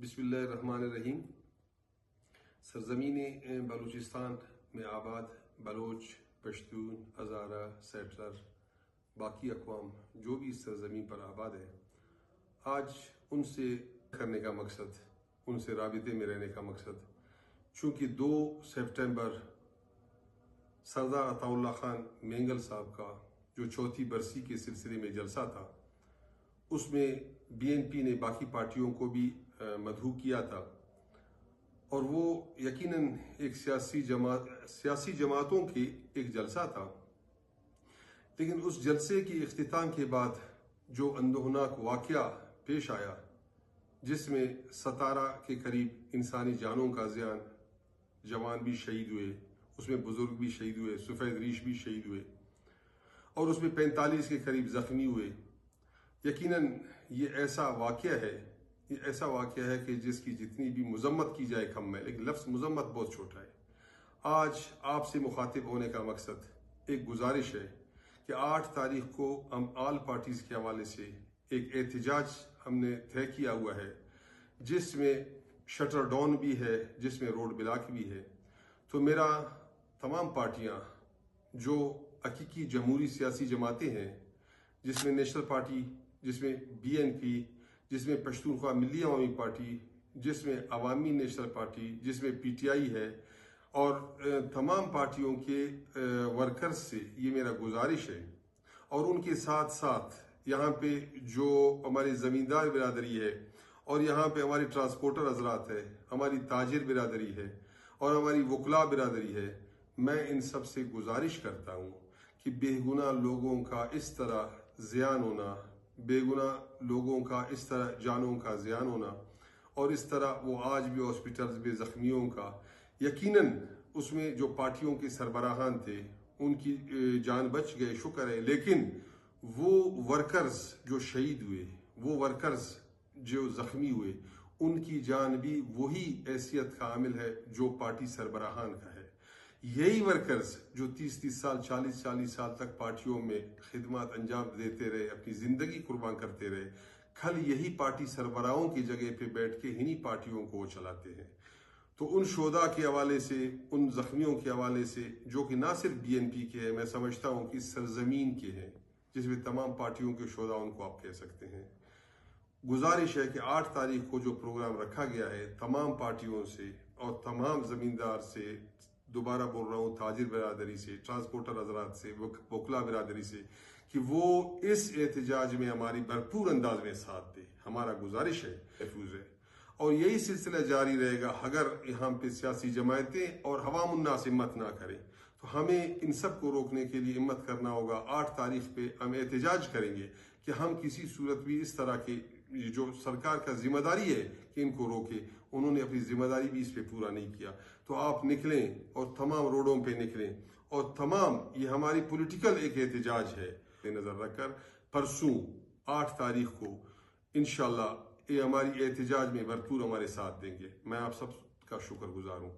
بسم اللہ الرحمن الرحیم۔ سرزمین بلوچستان میں آباد بلوچ، پشتون، ہزارہ، سیٹلر، باقی اقوام جو بھی اس سرزمین پر آباد ہے، آج ان سے کرنے کا مقصد، ان سے رابطے میں رہنے کا مقصد، چونکہ 2 سپٹمبر سردار عطا اللہ خان مینگل صاحب کا جو 4تھی برسی کے سلسلے میں جلسہ تھا، اس میں BNP نے باقی پارٹیوں کو بھی مدعو کیا تھا، اور وہ یقیناً ایک سیاسی جماعتوں کے ایک جلسہ تھا، لیکن اس جلسے کے اختتام کے بعد جو اندوہناک واقعہ پیش آیا، جس میں 17 کے قریب انسانی جانوں کا زیان، جوان بھی شہید ہوئے، اس میں بزرگ بھی شہید ہوئے، سفید ریش بھی شہید ہوئے، اور اس میں 45 کے قریب زخمی ہوئے، یقیناً یہ ایسا واقعہ ہے کہ جس کی جتنی بھی مذمت کی جائے کم ہے، لیکن لفظ مذمت بہت چھوٹا ہے۔ آج آپ سے مخاطب ہونے کا مقصد ایک گزارش ہے کہ 8 تاریخ کو ہم آل پارٹیز کے حوالے سے ایک احتجاج ہم نے طے کیا ہوا ہے، جس میں شٹر ڈاؤن بھی ہے، جس میں روڈ بلاک بھی ہے۔ تو میرا تمام پارٹیاں جو حقیقی جمہوری سیاسی جماعتیں ہیں، جس میں نیشنل پارٹی، جس میں BNP، جس میں پشتونخوا ملی عوامی پارٹی، جس میں عوامی نیشنل پارٹی، جس میں PTI ہے، اور تمام پارٹیوں کے ورکرز سے یہ میرا گزارش ہے، اور ان کے ساتھ ساتھ یہاں پہ جو ہماری زمیندار برادری ہے، اور یہاں پہ ہماری ٹرانسپورٹر حضرات ہے، ہماری تاجر برادری ہے، اور ہماری وکلا برادری ہے، میں ان سب سے گزارش کرتا ہوں کہ بے گناہ لوگوں کا اس طرح زیان ہونا، بے گناہ لوگوں کا اس طرح جانوں کا زیان ہونا، اور اس طرح وہ آج بھی ہاسپٹلز میں زخمیوں کا، یقیناً اس میں جو پارٹیوں کے سربراہان تھے ان کی جان بچ گئے، شکر ہے، لیکن وہ ورکرز جو شہید ہوئے، وہ ورکرز جو زخمی ہوئے، ان کی جان بھی وہی حیثیت کا حامل ہے جو پارٹی سربراہان کا ہے۔ یہی ورکرز جو 30 سال، 40 سال تک پارٹیوں میں خدمات انجام دیتے رہے، اپنی زندگی قربان کرتے رہے، کل یہی پارٹی سربراہوں کی جگہ پہ بیٹھ کے انہی پارٹیوں کو وہ چلاتے ہیں۔ تو ان شہداء کے حوالے سے، ان زخمیوں کے حوالے سے، جو کہ نہ صرف BNP کے ہیں، میں سمجھتا ہوں کہ سرزمین کے ہیں، جس میں تمام پارٹیوں کے شہداء ان کو آپ کہہ سکتے ہیں، گزارش ہے کہ 8 تاریخ کو جو پروگرام رکھا گیا ہے، تمام پارٹیوں سے اور تمام زمیندار سے، دوبارہ بول رہا ہوں، تاجر برادری سے، ٹرانسپورٹر حضرات سے، وکلا برادری سے، کہ وہ اس احتجاج میں ہماری بھرپور انداز میں ساتھ دے۔ ہمارا گزارش ہے، محفوظ ہے، اور یہی سلسلہ جاری رہے گا اگر یہاں پہ سیاسی جماعتیں اور عوام الناس ہمت نہ کریں۔ تو ہمیں ان سب کو روکنے کے لیے ہمت کرنا ہوگا۔ 8 تاریخ پہ ہم احتجاج کریں گے کہ ہم کسی صورت بھی اس طرح کے، جو سرکار کا ذمہ داری ہے کہ ان کو روکے، انہوں نے اپنی ذمہ داری بھی اس پہ پورا نہیں کیا۔ تو آپ نکلیں اور تمام روڈوں پہ نکلیں، اور تمام یہ ہماری پولیٹیکل ایک احتجاج ہے، نظر رکھ کر پرسوں 8 تاریخ کو انشاءاللہ یہ ہماری احتجاج میں بھرپور ہمارے ساتھ دیں گے۔ میں آپ سب کا شکر گزار ہوں۔